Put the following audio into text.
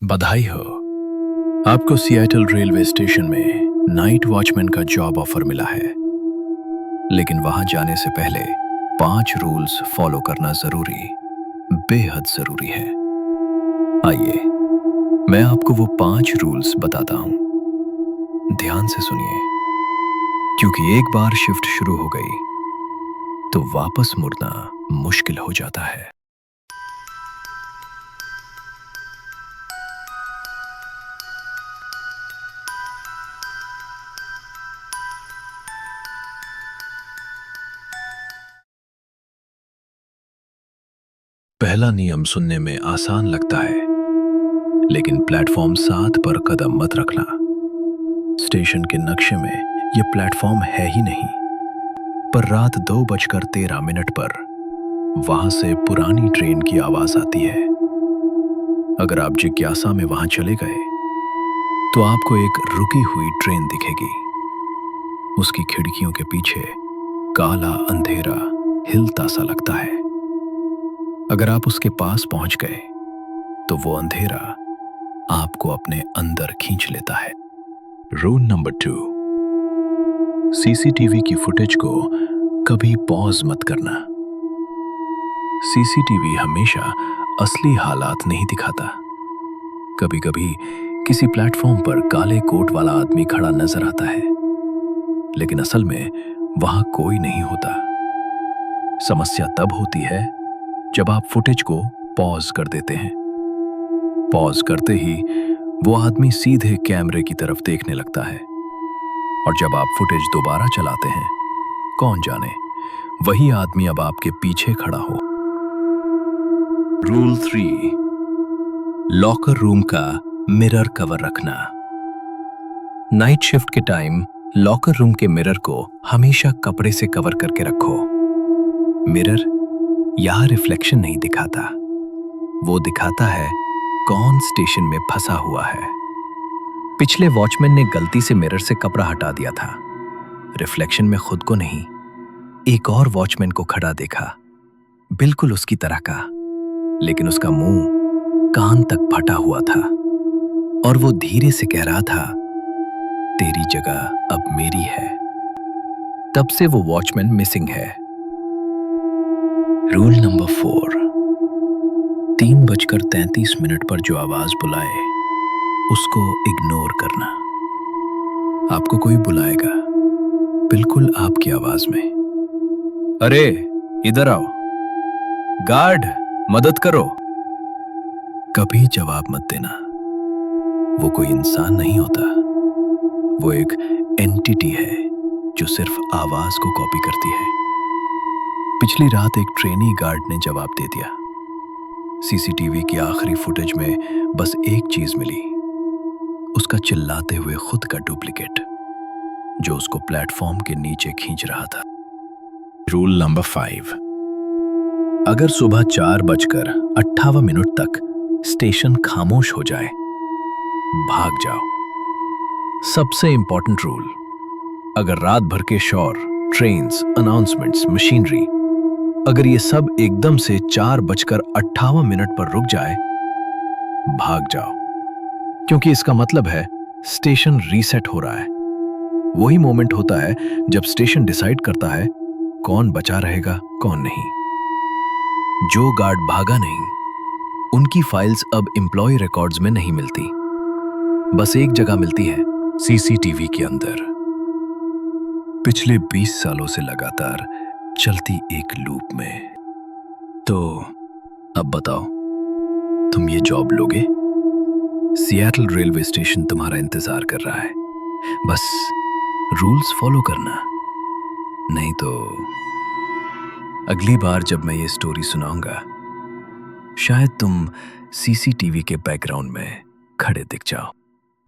बधाई हो। आपको सिएटल रेलवे स्टेशन में नाइट वॉचमैन का जॉब ऑफर मिला है। लेकिन वहां जाने से पहले 5 रूल्स फॉलो करना जरूरी, बेहद जरूरी है। आइए, मैं आपको वो 5 रूल्स बताता हूं। ध्यान से सुनिए, क्योंकि एक बार शिफ्ट शुरू हो गई तो वापस मुड़ना मुश्किल हो जाता है। पहला नियम सुनने में आसान लगता है, लेकिन प्लेटफॉर्म 7 पर कदम मत रखना। स्टेशन के नक्शे में यह प्लेटफॉर्म है ही नहीं, पर रात 2:13 पर वहां से पुरानी ट्रेन की आवाज आती है। अगर आप जिज्ञासा में वहां चले गए तो आपको एक रुकी हुई ट्रेन दिखेगी। उसकी खिड़कियों के पीछे काला अंधेरा हिलता सा लगता है। अगर आप उसके पास पहुंच गए तो वो अंधेरा आपको अपने अंदर खींच लेता है। रूल नंबर 2, सीसीटीवी की फुटेज को कभी पॉज मत करना। सीसीटीवी हमेशा असली हालात नहीं दिखाता। कभी कभी किसी प्लेटफॉर्म पर काले कोट वाला आदमी खड़ा नजर आता है, लेकिन असल में वहां कोई नहीं होता। समस्या तब होती है जब आप फुटेज को पॉज कर देते हैं। पॉज करते ही वो आदमी सीधे कैमरे की तरफ देखने लगता है, और जब आप फुटेज दोबारा चलाते हैं, कौन जाने वही आदमी अब आपके पीछे खड़ा हो। रूल 3, लॉकर रूम का मिरर कवर रखना। नाइट शिफ्ट के टाइम लॉकर रूम के मिरर को हमेशा कपड़े से कवर करके रखो। मिरर यहां रिफ्लेक्शन नहीं दिखाता, वो दिखाता है कौन स्टेशन में फंसा हुआ है। पिछले वॉचमैन ने गलती से मिरर से कपड़ा हटा दिया था। रिफ्लेक्शन में खुद को नहीं, एक और वॉचमैन को खड़ा देखा, बिल्कुल उसकी तरह का, लेकिन उसका मुंह कान तक फटा हुआ था और वो धीरे से कह रहा था, तेरी जगह अब मेरी है। तब से वो वॉचमैन मिसिंग है। रूल नंबर 4, 3:33 पर जो आवाज बुलाए उसको इग्नोर करना। आपको कोई बुलाएगा, बिल्कुल आपकी आवाज में, अरे इधर आओ, गार्ड मदद करो। कभी जवाब मत देना। वो कोई इंसान नहीं होता, वो एक एंटिटी है जो सिर्फ आवाज को कॉपी करती है। पिछली रात एक ट्रेनी गार्ड ने जवाब दे दिया। सीसीटीवी की आखिरी फुटेज में बस एक चीज मिली, उसका चिल्लाते हुए खुद का डुप्लीकेट, जो उसको प्लेटफॉर्म के नीचे खींच रहा था। रूल नंबर 5, अगर सुबह 4:58 तक स्टेशन खामोश हो जाए, भाग जाओ। सबसे इंपॉर्टेंट रूल, अगर रात भर के शोर, ट्रेन्स, अनाउंसमेंट्स, मशीनरी, अगर ये सब एकदम से 4:58 पर रुक जाए, भाग जाओ, क्योंकि इसका मतलब है स्टेशन रीसेट हो रहा है। वही मोमेंट होता है जब स्टेशन डिसाइड करता है कौन बचा रहेगा, कौन नहीं। जो गार्ड भागा नहीं, उनकी फाइल्स अब एम्प्लॉय रिकॉर्ड्स में नहीं मिलती, बस एक जगह मिलती है, सीसीटीवी के अंदर। पिछले 20 सालों से लगातार चलती एक लूप में। तो अब बताओ, तुम ये जॉब लोगे? सिएटल रेलवे स्टेशन तुम्हारा इंतजार कर रहा है। बस रूल्स फॉलो करना, नहीं तो अगली बार जब मैं ये स्टोरी सुनाऊंगा, शायद तुम सीसीटीवी के बैकग्राउंड में खड़े दिख जाओ।